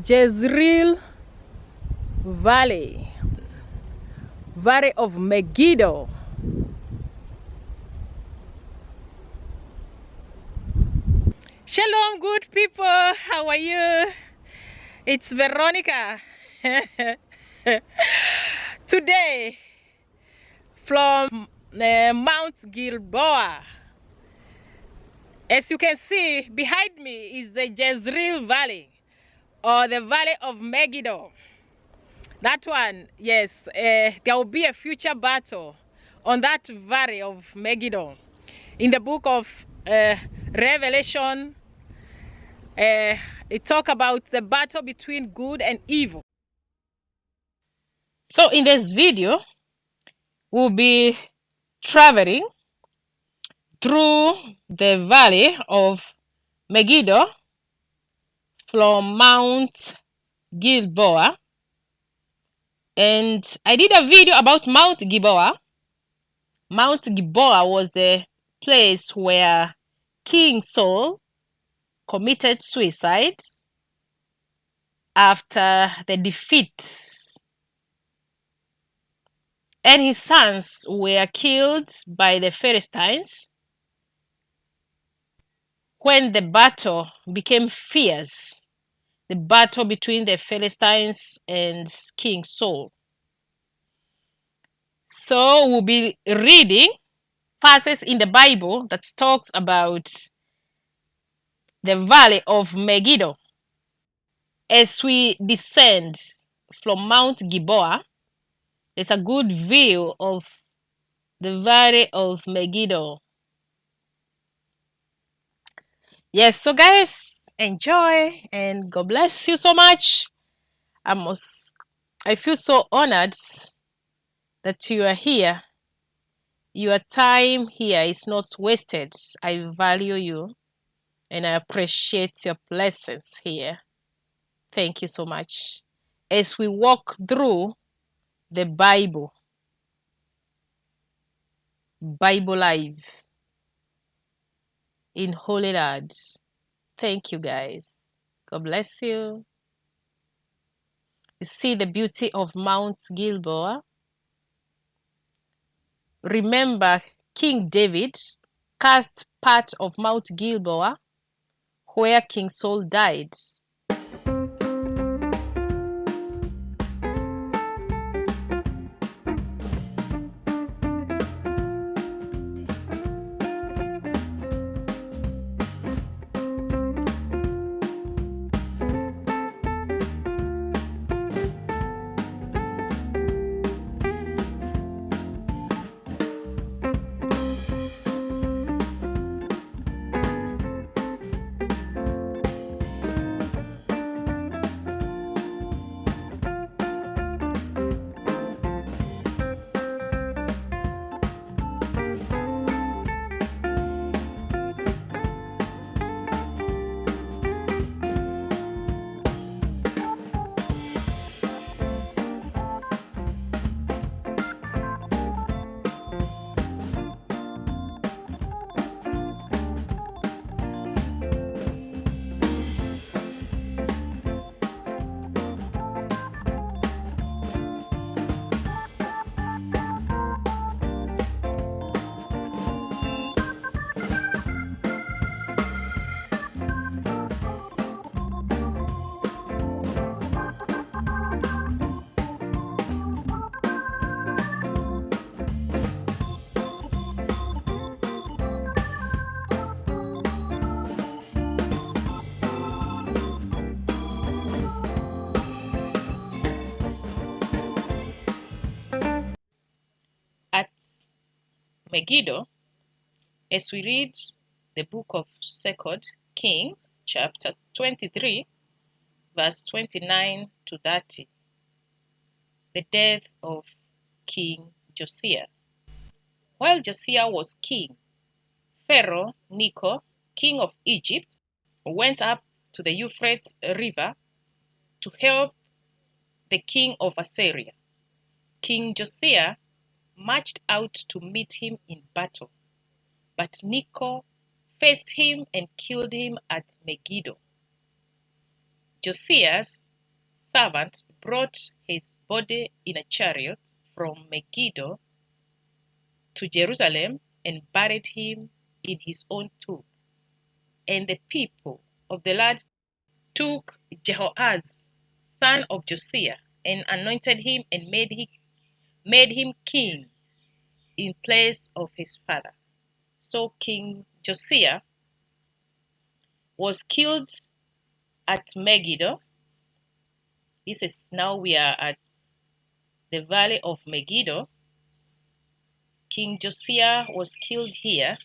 Jezreel Valley, Valley of Megiddo. Shalom, good people. How are you? It's Veronica. Today, from Mount Gilboa. As you can see, behind me is the Jezreel Valley, or the Valley of Megiddo. That one, yes, there will be a future battle on that Valley of Megiddo. In the book of Revelation, it talks about the battle between good and evil. So in this video, we'll be traveling through the Valley of Megiddo from Mount Gilboa. And I did a video about Mount Gilboa. Mount Gilboa was the place where King Saul committed suicide after the defeat, and his sons were killed by the Philistines. When the battle became fierce, the battle between the Philistines and King Saul. So we'll be reading passages in the Bible that talks about the Valley of Megiddo. As we descend from Mount Gilboa, there's a good view of the Valley of Megiddo. Yes, so guys, enjoy and God bless you so much. I feel so honored that you are here. Your time here is not wasted. I value you and I appreciate your blessings here. Thank you so much. As we walk through the Bible Live in Holy Land. Thank you guys. God bless you. You see the beauty of Mount Gilboa. Remember, King David cast part of Mount Gilboa where King Saul died. Megiddo, as we read the book of 2 Kings, chapter 23, verse 29 to 30, the death of King Josiah. While Josiah was king, Pharaoh Necho, king of Egypt, went up to the Euphrates River to help the king of Assyria. King Josiah marched out to meet him in battle, but Necho faced him and killed him at Megiddo. Josiah servant brought his body in a chariot from Megiddo to Jerusalem and buried him in his own tomb. And the people of the land took Jehoahaz, son of Josiah, and anointed him and made him king in place of his father. So King Josiah was killed at Megiddo. Now we are at the Valley of Megiddo. King Josiah was killed here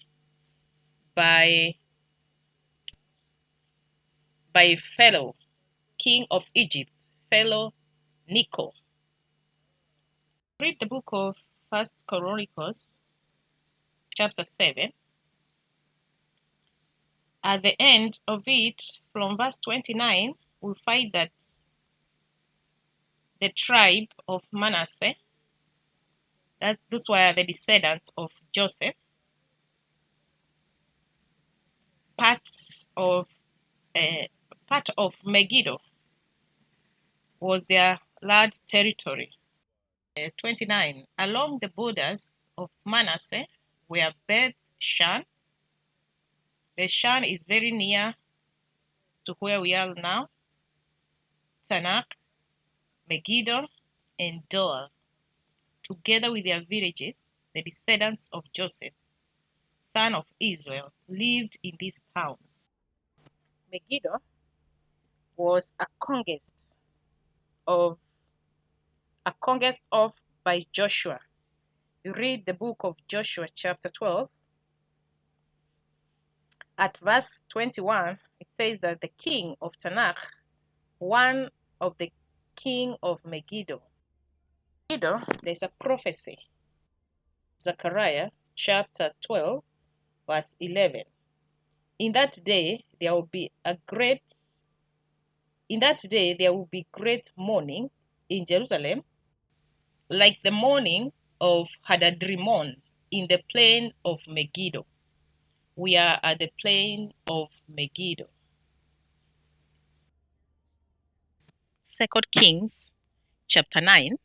by Pharaoh, king of Egypt, Pharaoh Necho. Read the book of 1 Chronicles, chapter 7. At the end of it, from verse 29, we find that the tribe of Manasseh, those were the descendants of Joseph, part of Megiddo was their large territory. 29. Along the borders of Manasseh were Beth Shan. Beth Shan is very near to where we are now. Tanakh, Megiddo, and Dor, together with their villages, the descendants of Joseph, son of Israel, lived in these towns. Megiddo was a conquest of by Joshua. You read the book of Joshua chapter 12. At verse 21, it says that the king of Tanakh, one of the king of Megiddo. Megiddo, there's a prophecy. Zechariah chapter 12, verse 11. In that day there will be great mourning in Jerusalem, like the mourning of Hadadrimon in the plain of Megiddo. We are at the plain of Megiddo. 2 Kings chapter 9,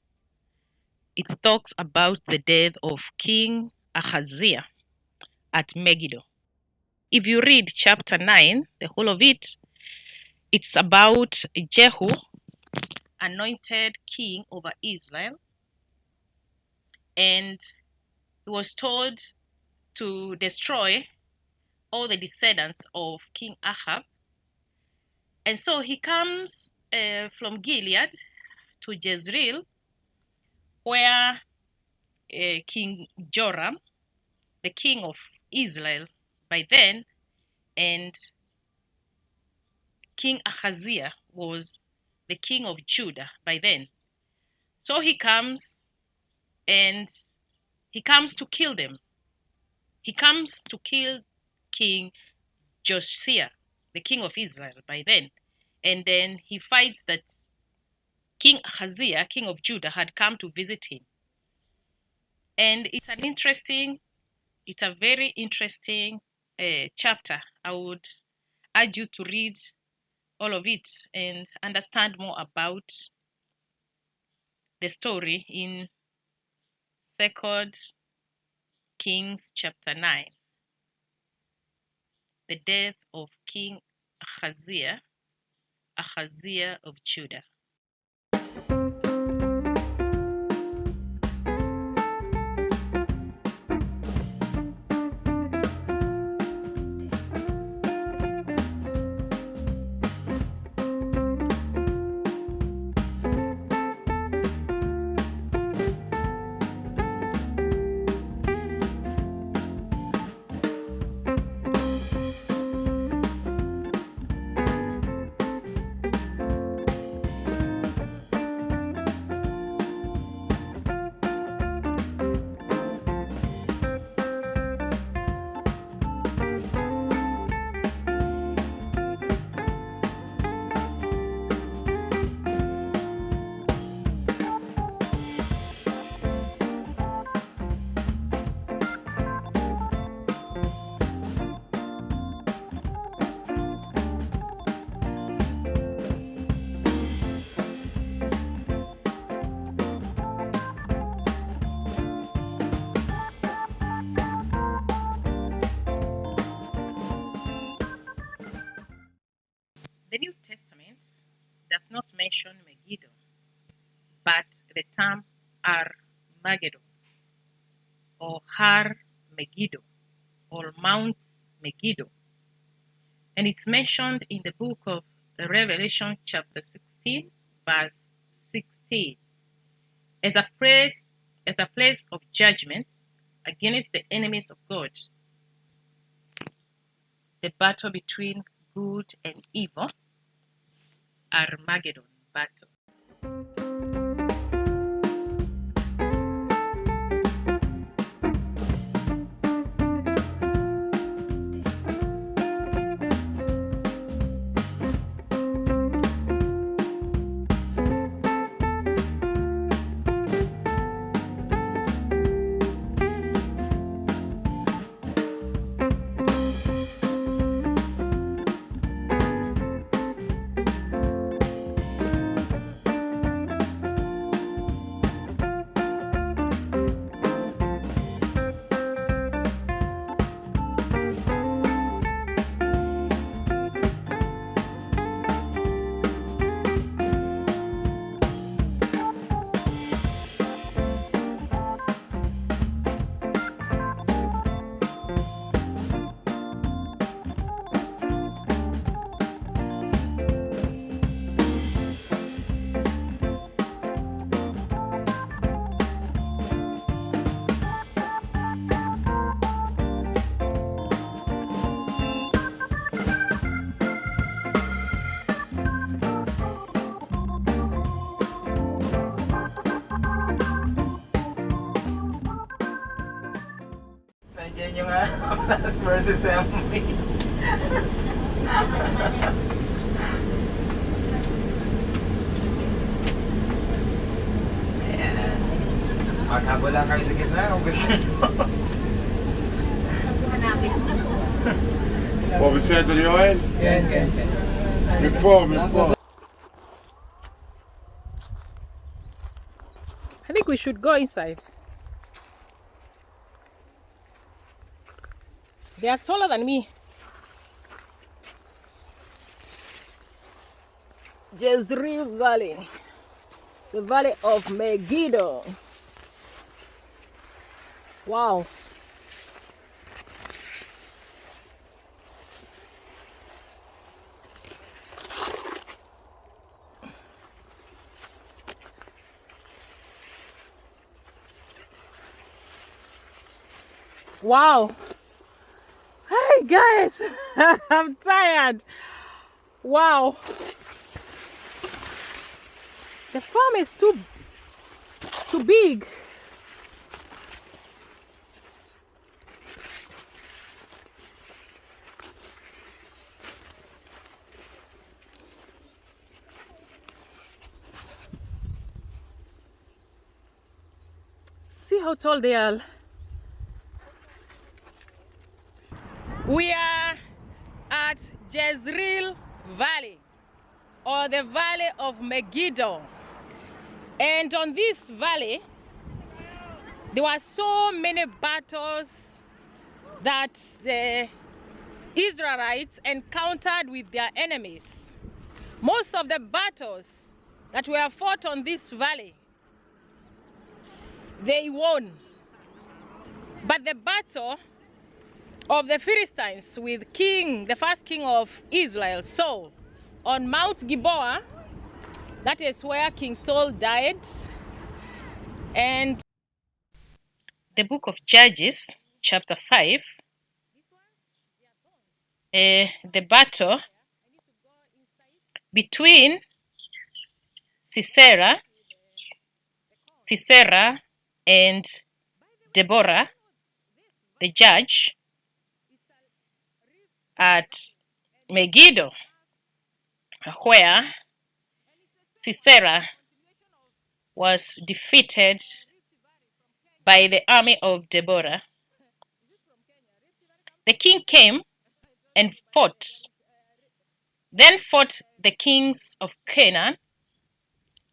it talks about the death of King Ahaziah at Megiddo. If you read chapter 9, the whole of it, it's about Jehu, anointed king over Israel, and he was told to destroy all the descendants of King Ahab. And so he comes from Gilead to Jezreel, where King Joram, the king of Israel by then, and King Ahaziah was the king of Judah by then. So he comes and he comes to kill them. He comes to kill King Josiah, the king of Israel by then. And then he finds that King Ahaziah, king of Judah, had come to visit him. And it's a very interesting chapter. I would urge you to read all of it and understand more about the story in 2 Kings chapter 9. The death of King Ahaziah of Judah. mention Megiddo, but the term Armageddon or Har Megiddo or Mount Megiddo. And it's mentioned in the book of Revelation chapter 16, verse 16, as a place of judgment against the enemies of God. The battle between good and evil, Armageddon battle. Nandiyan yung versus MV. Ayan. Maghabol lang kayo sa gitna kung gusto nyo. Pô, Vicente, Joel? Yan. Me pô. I think we should go inside. They are taller than me. Jezreel Valley. The Valley of Megiddo. Wow. Wow. Hey guys, I'm tired. Wow. The farm is too big. See how tall they are. We are at Jezreel Valley, or the Valley of Megiddo. And on this valley, there were so many battles that the Israelites encountered with their enemies. Most of the battles that were fought on this valley, they won. But the battle of the Philistines with the first king of Israel, Saul, on Mount Gilboa, that is where King Saul died. And the book of Judges, chapter 5, the battle between Sisera and Debora, the judge, at Megiddo, where Sisera was defeated by the army of Debora. The king came and fought the kings of Canaan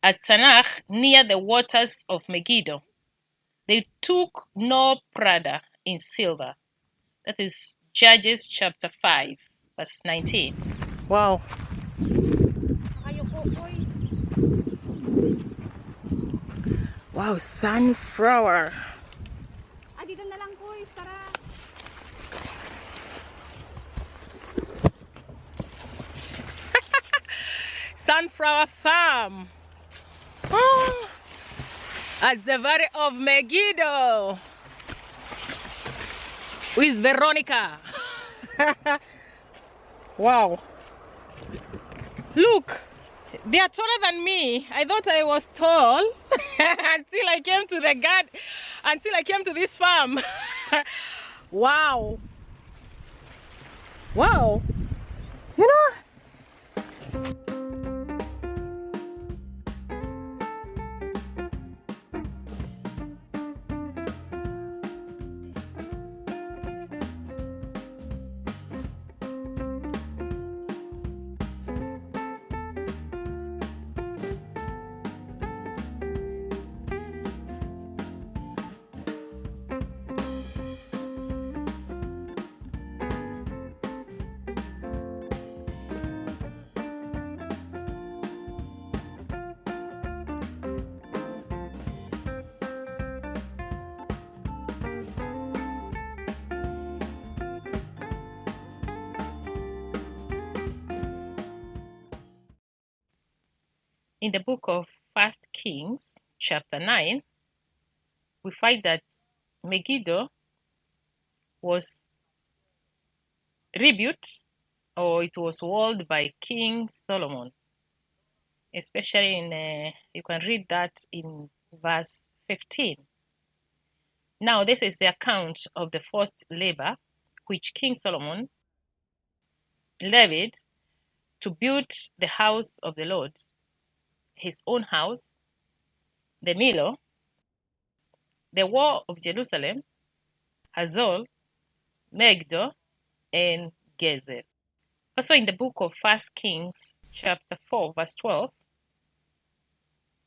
at Tanakh near the waters of Megiddo. They took no prather in silver. That is Judges chapter 5, verse 19. Wow. Wow, sunflower. Dito na lang, boys. Tara. Sunflower farm. Oh, at the Valley of Megiddo with Veronica. Wow. Look, they are taller than me. I thought I was tall until I came to the garden, until I came to this farm. Wow. Wow. You know, in the book of 1 Kings, chapter 9, we find that Megiddo was rebuilt, or it was walled by King Solomon. Especially in, you can read that in verse 15. Now, this is the account of the forced labor which King Solomon levied to build the house of the Lord, his own house, the Millo, the wall of Jerusalem, Hazor, Megiddo, and Gezer. Also in the book of 1 Kings, chapter 4, verse 12,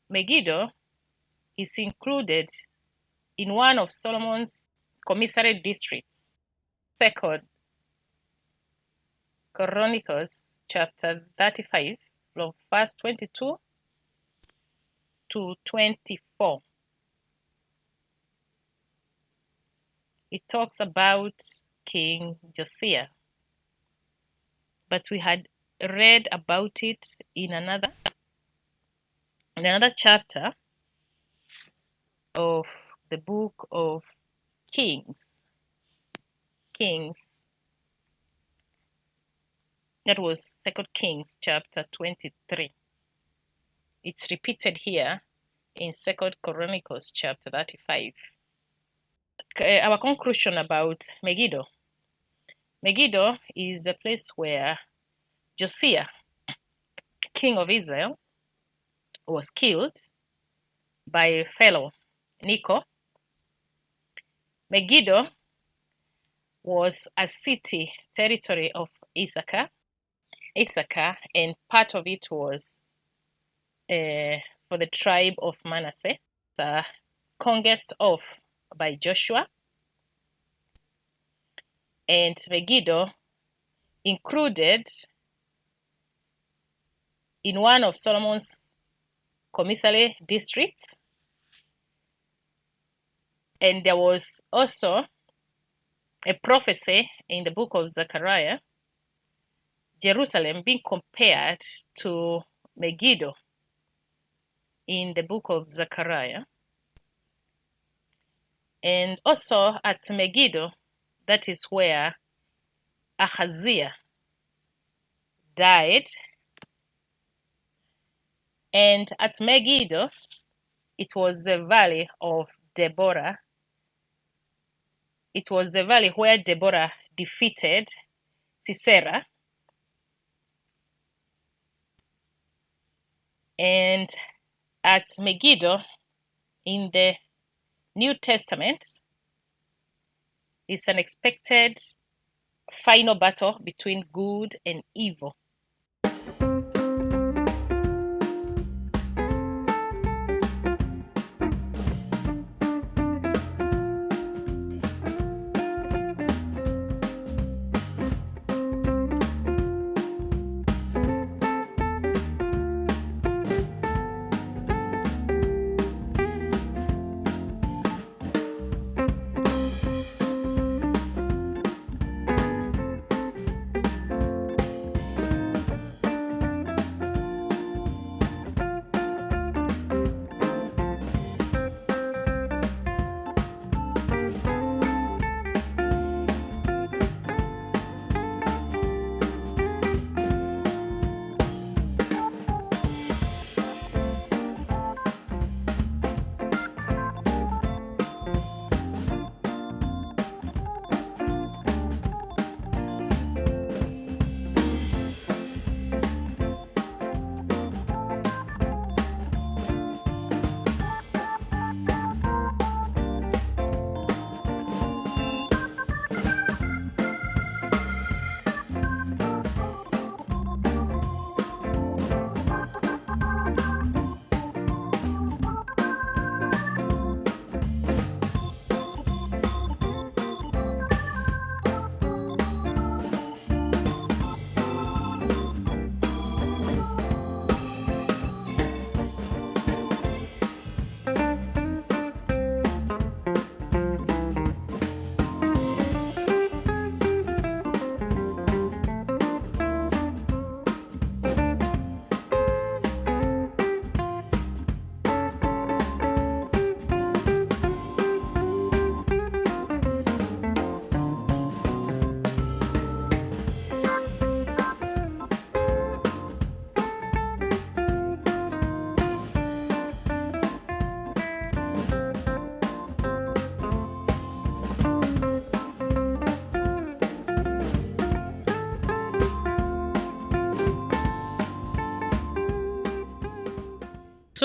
Megiddo is included in one of Solomon's commissary districts. 2 Chronicles, chapter 35, from verse 22 to 24. It talks about King Josiah, but we had read about it in another chapter of the book of Kings. That was 2 Kings chapter 23. It's repeated here in 2 Chronicles chapter 35. Our conclusion about Megiddo. Megiddo is the place where Josiah, king of Israel, was killed by a fellow, Necho. Megiddo was a city territory of Issachar, and part of it was for the tribe of Manasseh, conquered off by Joshua. And Megiddo included in one of Solomon's commissary districts. And there was also a prophecy in the book of Zechariah, Jerusalem being compared to Megiddo in the book of Zechariah. And also at Megiddo, that is where Ahaziah died. And at Megiddo, it was the valley of Debora. It was the valley where Debora defeated Sisera. And at Megiddo, in the New Testament, is an expected final battle between good and evil.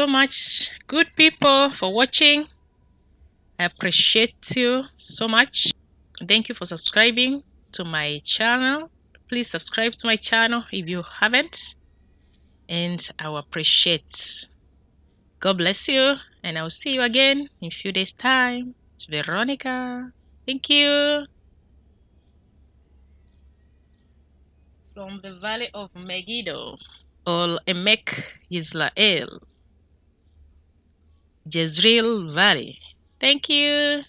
so much, good people, for watching. I appreciate you so much. Thank you for subscribing to my channel. Please subscribe to my channel if you haven't, and I will appreciate. God bless you, and I'll see you again in a few days' time. It's Veronica. Thank you. From the Valley of Megiddo, Ol Emek Yisrael, Jezreel Valley. Thank you.